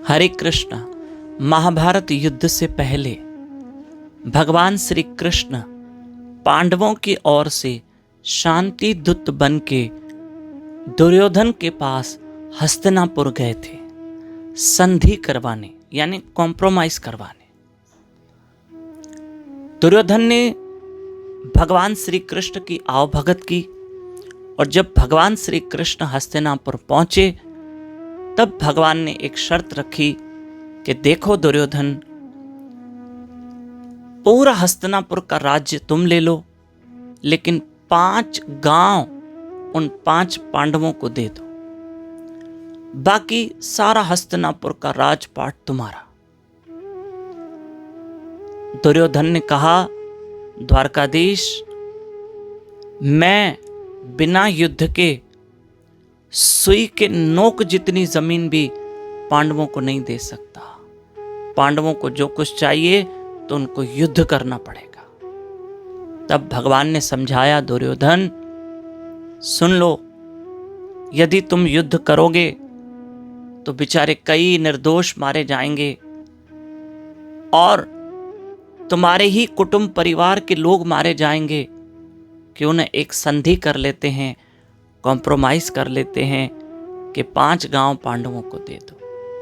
हरे कृष्ण। महाभारत युद्ध से पहले भगवान श्री कृष्ण पांडवों की ओर से शांति दूत बन के दुर्योधन के पास हस्तिनापुर गए थे, संधि करवाने यानी कॉम्प्रोमाइज करवाने। दुर्योधन ने भगवान श्री कृष्ण की आवभगत की और जब भगवान श्री कृष्ण हस्तिनापुर पहुंचे तब भगवान ने एक शर्त रखी कि देखो दुर्योधन, पूरा हस्तिनापुर का राज्य तुम ले लो, लेकिन 5 गांव उन 5 पांडवों को दे दो, बाकी सारा हस्तिनापुर का राजपाट तुम्हारा। दुर्योधन ने कहा, द्वारकाधीश, मैं बिना युद्ध के सुई के नोक जितनी जमीन भी पांडवों को नहीं दे सकता। पांडवों को जो कुछ चाहिए तो उनको युद्ध करना पड़ेगा। तब भगवान ने समझाया, दुर्योधन सुन लो, यदि तुम युद्ध करोगे तो बेचारे कई निर्दोष मारे जाएंगे और तुम्हारे ही कुटुंब परिवार के लोग मारे जाएंगे। क्यों न एक संधि कर लेते हैं, कॉम्प्रोमाइज कर लेते हैं कि 5 गांव पांडवों को दे दो,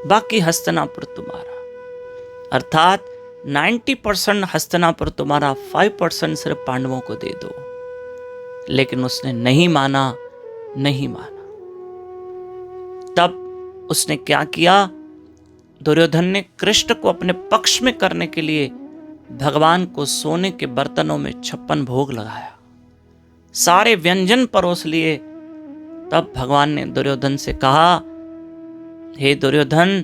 बाकी हस्तिनापुर तुम्हारा। अर्थात 90% हस्तिनापुर तुम्हारा, 5% सिर्फ पांडवों को दे दो। लेकिन उसने नहीं माना। तब उसने क्या किया, दुर्योधन ने कृष्ण को अपने पक्ष में करने के लिए भगवान को सोने के बर्तनों में 56 भोग लगाया, सारे व्यंजन परोस लिए। तब भगवान ने दुर्योधन से कहा, हे दुर्योधन,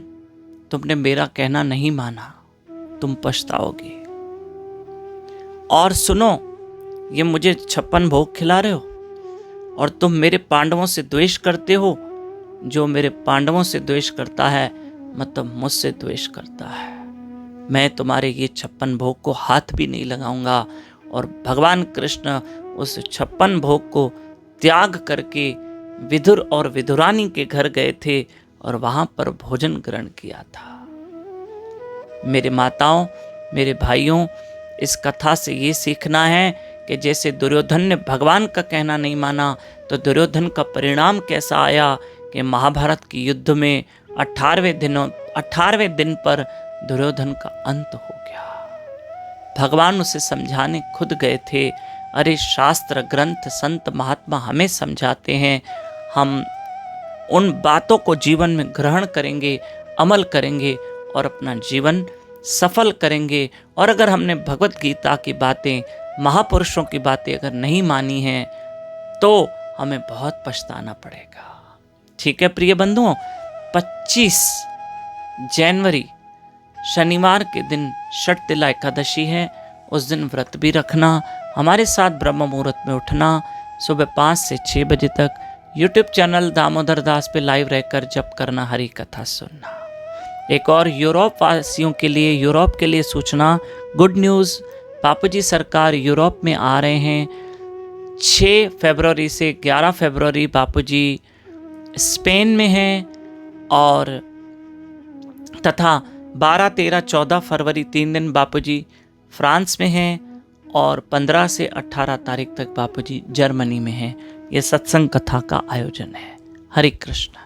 तुमने मेरा कहना नहीं माना, तुम पछताओगे। और सुनो, ये मुझे 56 भोग खिला रहे हो और तुम मेरे पांडवों से द्वेष करते हो। जो मेरे पांडवों से द्वेष करता है मतलब मुझसे द्वेष करता है। मैं तुम्हारे ये 56 भोग को हाथ भी नहीं लगाऊंगा। और भगवान कृष्ण उस 56 भोग को त्याग करके विदुर और विदुरानी के घर गए थे और वहां पर भोजन ग्रहण किया था। मेरे माताओं, मेरे भाइयों, इस कथा से ये सीखना है कि जैसे दुर्योधन ने भगवान का कहना नहीं माना तो दुर्योधन का परिणाम कैसा आया कि महाभारत के युद्ध में 18वें दिन पर दुर्योधन का अंत हो गया। भगवान उसे समझाने खुद गए थे। अरे शास्त्र ग्रंथ संत महात्मा हमें समझाते हैं, हम उन बातों को जीवन में ग्रहण करेंगे, अमल करेंगे और अपना जीवन सफल करेंगे। और अगर हमने भगवत गीता की बातें, महापुरुषों की बातें अगर नहीं मानी हैं तो हमें बहुत पछताना पड़ेगा। ठीक है प्रिय बंधुओं, 25 जनवरी शनिवार के दिन षटतिला एकादशी है। उस दिन व्रत भी रखना, हमारे साथ ब्रह्म मुहूर्त में उठना, सुबह 5 से 6 बजे तक यूट्यूब चैनल दामोदर दास पे लाइव रहकर जप करना, हरि कथा सुनना। एक और यूरोप वासियों के लिए, यूरोप के लिए सूचना, गुड न्यूज़, बापूजी सरकार यूरोप में आ रहे हैं। 6 फरवरी से 11 फरवरी बापूजी स्पेन में हैं और तथा 12, 13, 14 फरवरी 3 दिन बापूजी फ्रांस में हैं और 15 से 18 तारीख तक बापूजी जर्मनी में हैं। ये सत्संग कथा का आयोजन है। हरे कृष्ण।